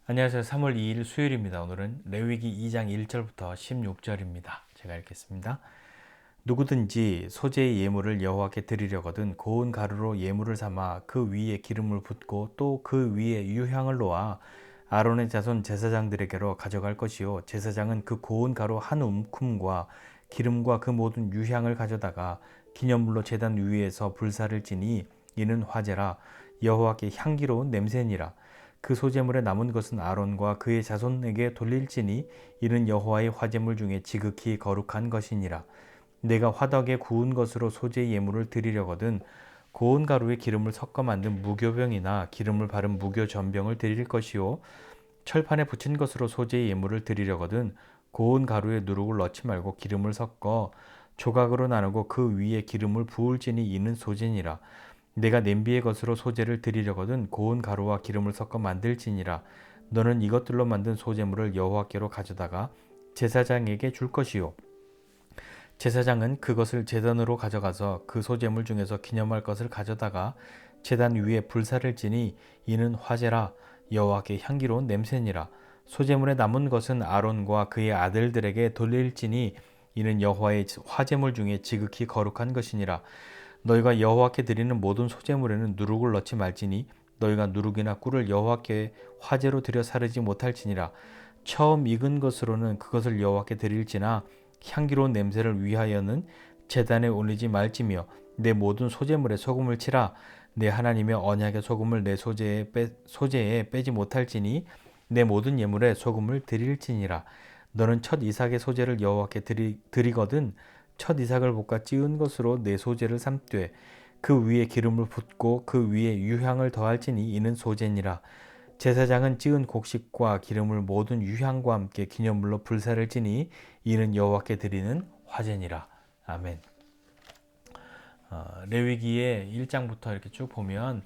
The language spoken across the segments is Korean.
안녕하세요. 3월 2일 수요일입니다. 오늘은 레위기 2장 1절부터 16절입니다. 제가 읽겠습니다. 누구든지 소재의 예물을 여호와께 드리려거든 고운 가루로 예물을 삼아 그 위에 기름을 붓고 또 그 위에 유향을 놓아 아론의 자손 제사장들에게로 가져갈 것이요 제사장은 그 고운 가루 한 움큼과 기름과 그 모든 유향을 가져다가 기념물로 제단 위에서 불사를 지니 이는 화제라 여호와께 향기로운 냄새니라. 그 소제물에 남은 것은 아론과 그의 자손에게 돌릴지니 이는 여호와의 화제물 중에 지극히 거룩한 것이니라. 내가 화덕에 구운 것으로 소제 예물을 드리려거든 고운 가루에 기름을 섞어 만든 무교병이나 기름을 바른 무교전병을 드릴 것이요 철판에 붙인 것으로 소제 예물을 드리려거든 고운 가루에 누룩을 넣지 말고 기름을 섞어 조각으로 나누고 그 위에 기름을 부을지니 이는 소제니라. 내가 냄비의 것으로 소재를 드리려거든 고운 가루와 기름을 섞어 만들지니라. 너는 이것들로 만든 소재물을 여호와께로 가져다가 제사장에게 줄 것이요 제사장은 그것을 제단으로 가져가서 그 소재물 중에서 기념할 것을 가져다가 제단 위에 불사를 지니 이는 화제라 여호와께 향기로운 냄새니라. 소재물에 남은 것은 아론과 그의 아들들에게 돌릴지니 이는 여호와의 화제물 중에 지극히 거룩한 것이니라. 너희가 여호와께 드리는 모든 소재물에는 누룩을 넣지 말지니 너희가 누룩이나 꿀을 여호와께 화제로 드려 사르지 못할지니라. 처음 익은 것으로는 그것을 여호와께 드릴지나 향기로운 냄새를 위하여는 제단에 올리지 말지며 내 모든 소재물에 소금을 치라. 내 하나님의 언약의 소금을 내 소재에 빼지 못할지니 내 모든 예물에 소금을 드릴지니라. 너는 첫 이삭의 소재를 여호와께 드리거든 첫 이삭을 볶아 찌은 것으로 내 소재를 삼되 그 위에 기름을 붓고 그 위에 유향을 더할지니 이는 소재니라. 제사장은 찌은 곡식과 기름을 모든 유향과 함께 기념물로 불사를 지니 이는 여호와께 드리는 화제니라. 아멘. 레위기의 1장부터 이렇게 쭉 보면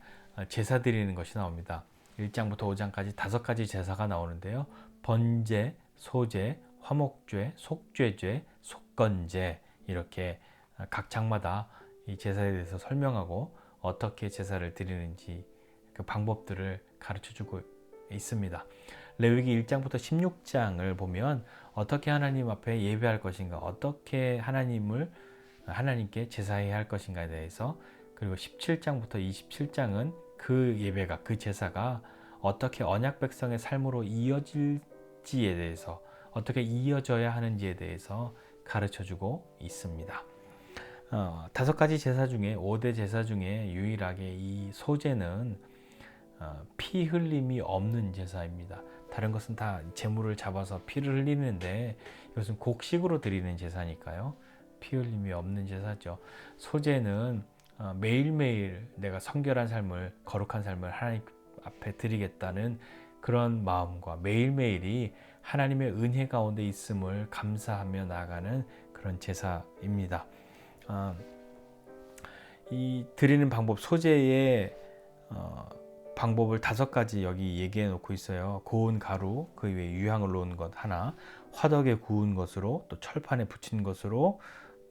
제사 드리는 것이 나옵니다. 1장부터 5장까지 5가지 제사가 나오는데요. 번제, 소제, 화목죄, 속죄죄, 속건제 이렇게 각 장마다 이 제사에 대해서 설명하고 어떻게 제사를 드리는지 그 방법들을 가르쳐 주고 있습니다. 레위기 1장부터 16장을 보면 어떻게 하나님 앞에 예배할 것인가, 어떻게 하나님께 제사해야 할 것인가에 대해서, 그리고 17장부터 27장은 그 예배가, 그 제사가 어떻게 언약 백성의 삶으로 이어질지에 대해서, 어떻게 이어져야 하는지에 대해서 가르쳐 주고 있습니다. 5가지 제사 중에 5대 제사 중에 유일하게 이 소제는 피 흘림이 없는 제사입니다. 다른 것은 다 제물을 잡아서 피를 흘리는데 이것은 곡식으로 드리는 제사니까요. 피 흘림이 없는 제사죠. 소제는 매일매일 내가 성결한 삶을, 거룩한 삶을 하나님 앞에 드리겠다는 그런 마음과 매일매일이 하나님의 은혜 가운데 있음을 감사하며 나아가는 그런 제사입니다. 이 드리는 방법, 소제의 방법을 5가지 여기 얘기해 놓고 있어요. 고운 가루, 그 위에 유향을 놓은 것 하나, 화덕에 구운 것으로, 또 철판에 붙인 것으로,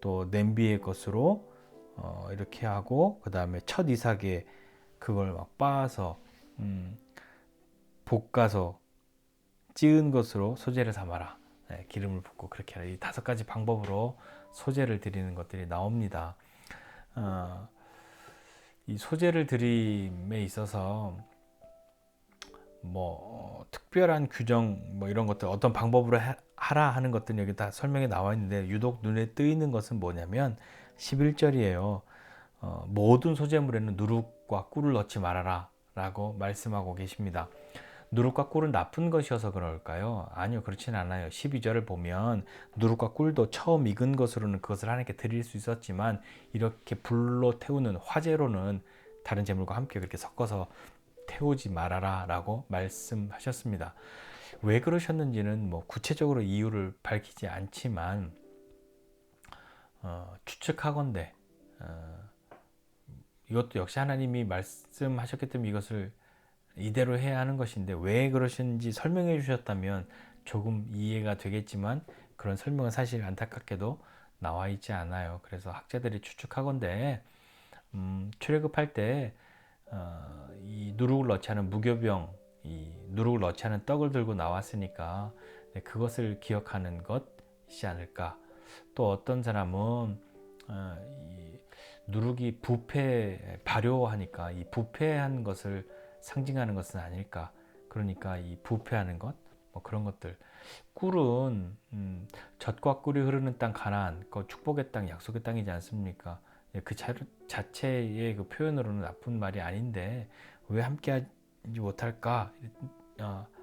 또 냄비의 것으로 이렇게 하고, 그 다음에 첫 이삭에 그걸 막 빻아서 볶아서 찌은 것으로 소재를 삼아라. 네, 기름을 붓고 그렇게 하라. 이 5가지 방법으로 소재를 드리는 것들이 나옵니다. 이 소재를 드림에 있어서 특별한 규정 이런 것들 어떤 방법으로 하라 하는 것들은 여기 다 설명에 나와 있는데 유독 눈에 뜨이는 것은 뭐냐면 11절이에요. 모든 소재물에는 누룩과 꿀을 넣지 말아라 라고 말씀하고 계십니다. 누룩과 꿀은 나쁜 것이어서 그럴까요? 아니요, 그렇진 않아요. 12절을 보면 누룩과 꿀도 처음 익은 것으로는 그것을 하나님께 드릴 수 있었지만 이렇게 불로 태우는 화재로는 다른 제물과 함께 그렇게 섞어서 태우지 말아라 라고 말씀하셨습니다. 왜 그러셨는지는 구체적으로 이유를 밝히지 않지만 추측하건대 이것도 역시 하나님이 말씀하셨기 때문에 이것을 이대로 해야 하는 것인데 왜 그러시는지 설명해 주셨다면 조금 이해가 되겠지만 그런 설명은 사실 안타깝게도 나와 있지 않아요. 그래서 학자들이 추측하건대 출애굽할 때 이 누룩을 넣지 않은 무교병, 이 누룩을 넣지 않은 떡을 들고 나왔으니까 그것을 기억하는 것이지 않을까. 또 어떤 사람은 이 누룩이 부패 발효하니까 이 부패한 것을 상징하는 것은 아닐까. 그러니까 이 부패하는 것, 뭐 그런 것들. 꿀은 젖과 꿀이 흐르는 땅 가나안, 그 축복의 땅, 약속의 땅이지 않습니까? 그 자체의 그 표현으로는 나쁜 말이 아닌데 왜 함께하지 못할까?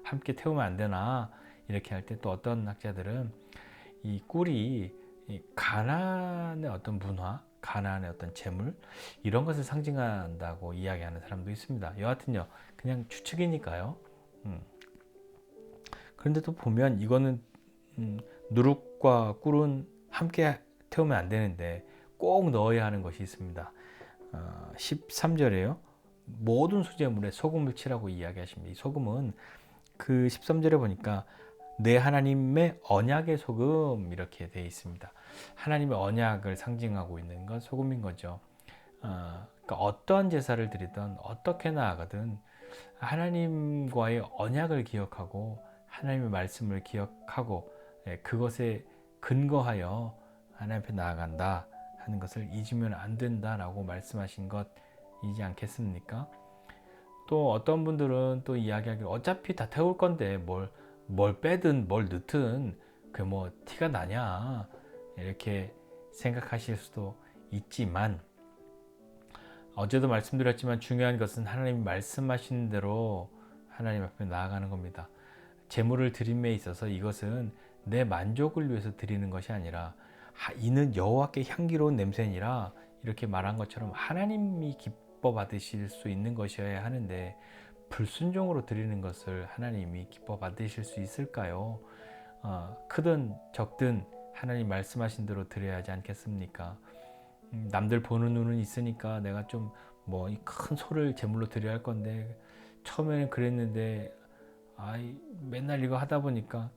함께 태우면 안 되나? 이렇게 할 때 또 어떤 학자들은 이 꿀이 이 가나안의 어떤 문화, 가나안의 어떤 재물 이런 것을 상징한다고 이야기하는 사람도 있습니다. 여하튼요, 그냥 추측이니까요. 그런데 또 보면 이거는 누룩과 꿀은 함께 태우면 안 되는데 꼭 넣어야 하는 것이 있습니다. 13절에요. 모든 수제물에 소금을 칠하고 이야기하십니다. 이 소금은 그 13절에 보니까 내 하나님의 언약의 소금 이렇게 되어 있습니다. 하나님의 언약을 상징하고 있는 건 소금인 거죠. 그러니까 어떠한 제사를 드리든 어떻게 나아가든 하나님과의 언약을 기억하고 하나님의 말씀을 기억하고 그것에 근거하여 하나님 앞에 나아간다 하는 것을 잊으면 안 된다라고 말씀하신 것이지 않겠습니까? 또 어떤 분들은 또 이야기하기를 어차피 다 태울 건데 뭘 빼든 뭘 넣든 그 뭐 티가 나냐 이렇게 생각하실 수도 있지만 어제도 말씀드렸지만 중요한 것은 하나님이 말씀하신 대로 하나님 앞에 나아가는 겁니다. 제물을 드림에 있어서 이것은 내 만족을 위해서 드리는 것이 아니라 이는 여호와께 향기로운 냄새니라 이렇게 말한 것처럼 하나님이 기뻐 받으실 수 있는 것이어야 하는데 불순종으로 드리는 것을 하나님이 기뻐 받으실 수 있을까요? 크든 적든 하나님 말씀하신 대로 드려야 하지 않겠습니까? 남들 보는 눈은 있으니까 내가 좀 뭐 이 큰 소를 제물로 드려야 할 건데 처음에는 그랬는데 맨날 이거 하다 보니까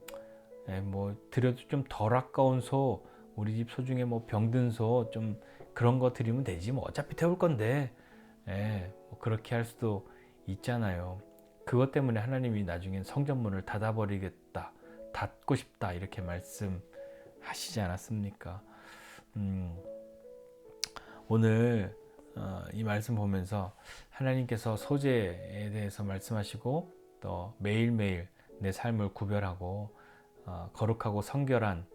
뭐 드려도 좀 덜 아까운 소, 우리 집 소 중에 뭐 병든 소 좀 그런 거 드리면 되지 뭐 어차피 태울 건데 뭐 그렇게 할 수도 있잖아요. 그것 때문에 하나님이 나중엔 성전문을 닫아버리겠다, 닫고 싶다 이렇게 말씀하시지 않았습니까? 오늘 이 말씀 보면서 하나님께서 소재에 대해서 말씀하시고 또 매일매일 내 삶을 구별하고 거룩하고 성결한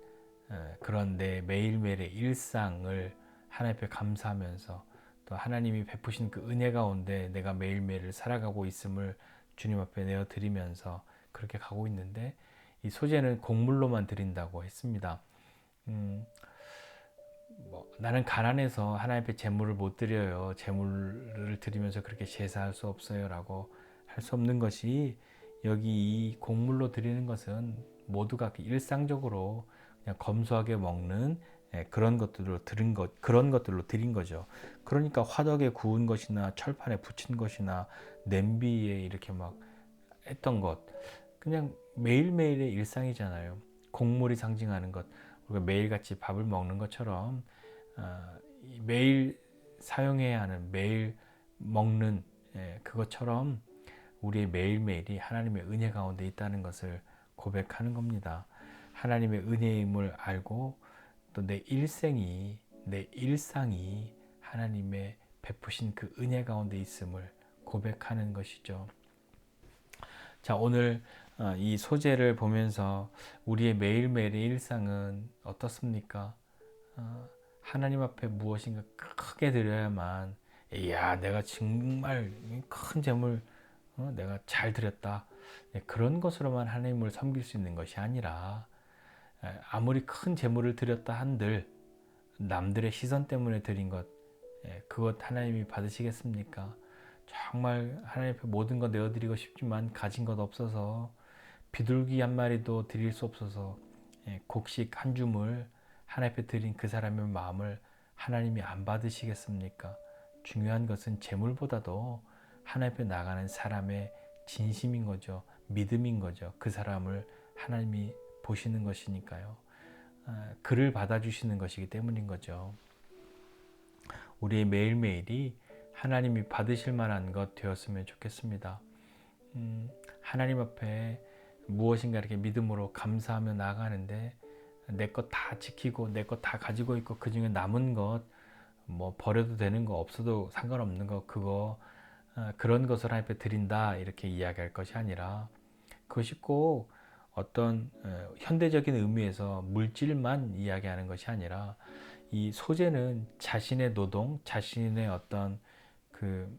그런 내 매일매일의 일상을 하나님 앞에 감사하면서 또 하나님이 베푸신 그 은혜 가운데 내가 매일매일을 살아가고 있음을 주님 앞에 내어드리면서 그렇게 가고 있는데 이 소재는 곡물로만 드린다고 했습니다. 나는 가난해서 하나님 앞에 제물을 못 드려요. 제물을 드리면서 그렇게 제사할 수 없어요. 라고 할 수 없는 것이 여기 이 곡물로 드리는 것은 모두가 일상적으로 그냥 검소하게 먹는 그런 것들로 그런 것들로 드린 거죠. 그러니까 화덕에 구운 것이나 철판에 부친 것이나 냄비에 이렇게 막 했던 것 그냥 매일매일의 일상이잖아요. 곡물이 상징하는 것 우리가 매일같이 밥을 먹는 것처럼 매일 사용해야 하는 매일 먹는 그것처럼 우리의 매일매일이 하나님의 은혜 가운데 있다는 것을 고백하는 겁니다. 하나님의 은혜임을 알고 또 내 일상이 하나님의 베푸신 그 은혜 가운데 있음을 고백하는 것이죠. 자, 오늘 이 소재를 보면서 우리의 매일매일의 일상은 어떻습니까? 하나님 앞에 무엇인가 크게 드려야만 이야 내가 정말 큰 재물 내가 잘 드렸다 그런 것으로만 하나님을 섬길 수 있는 것이 아니라 아무리 큰 재물을 드렸다 한들 남들의 시선 때문에 드린 것 그것 하나님이 받으시겠습니까? 정말 하나님 앞에 모든 것 내어드리고 싶지만 가진 것 없어서 비둘기 한 마리도 드릴 수 없어서 곡식 한 줌을 하나님 앞에 드린 그 사람의 마음을 하나님이 안 받으시겠습니까? 중요한 것은 재물보다도 하나님 앞에 나가는 사람의 진심인 거죠. 믿음인 거죠. 그 사람을 하나님이 보시는 것이니까요. 그를 받아주시는 것이기 때문인 거죠. 우리의 매일매일이 하나님이 받으실 만한 것 되었으면 좋겠습니다. 하나님 앞에 무엇인가 이렇게 믿음으로 감사하며 나아가는데 내 것 다 지키고 내 것 다 가지고 있고 그 중에 남은 것 뭐 버려도 되는 거 없어도 상관없는 거 그거 그런 것을 하나님 앞에 드린다 이렇게 이야기할 것이 아니라 그것이 꼭 어떤 현대적인 의미에서 물질만 이야기하는 것이 아니라 이 소재는 자신의 노동, 자신의 어떤 그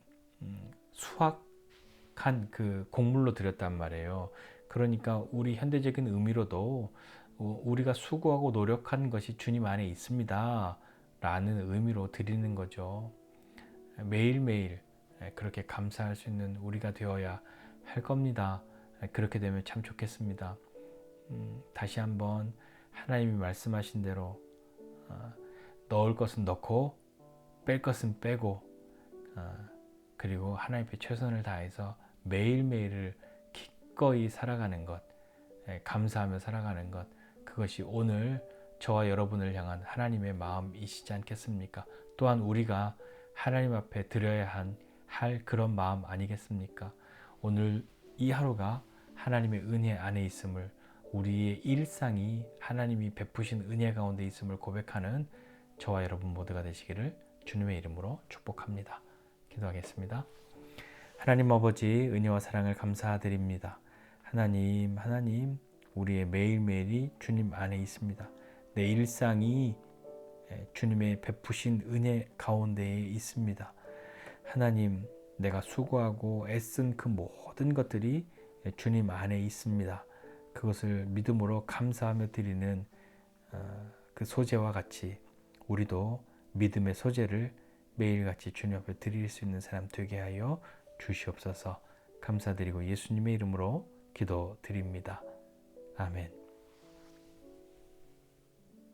수확한 그 곡물로 드렸단 말이에요. 그러니까 우리 현대적인 의미로도 우리가 수고하고 노력한 것이 주님 안에 있습니다. 라는 의미로 드리는 거죠. 매일매일 그렇게 감사할 수 있는 우리가 되어야 할 겁니다. 그렇게 되면 참 좋겠습니다. 다시 한번 하나님이 말씀하신 대로 넣을 것은 넣고 뺄 것은 빼고 그리고 하나님 앞에 최선을 다해서 매일매일을 기꺼이 살아가는 것, 감사하며 살아가는 것, 그것이 오늘 저와 여러분을 향한 하나님의 마음이시지 않겠습니까? 또한 우리가 하나님 앞에 드려야 할 그런 마음 아니겠습니까? 오늘 이 하루가 하나님의 은혜 안에 있음을, 우리의 일상이 하나님이 베푸신 은혜 가운데 있음을 고백하는 저와 여러분 모두가 되시기를 주님의 이름으로 축복합니다. 기도하겠습니다. 하나님 아버지, 은혜와 사랑을 감사드립니다. 하나님, 우리의 매일매일이 주님 안에 있습니다. 내 일상이 주님의 베푸신 은혜 가운데에 있습니다. 하나님, 내가 수고하고 애쓴 그 모든 것들이 주님 안에 있습니다. 그것을 믿음으로 감사하며 드리는 그 소재와 같이 우리도 믿음의 소재를 매일같이 주님 앞에 드릴 수 있는 사람 되게 하여 주시옵소서. 감사드리고 예수님의 이름으로 기도드립니다. 아멘.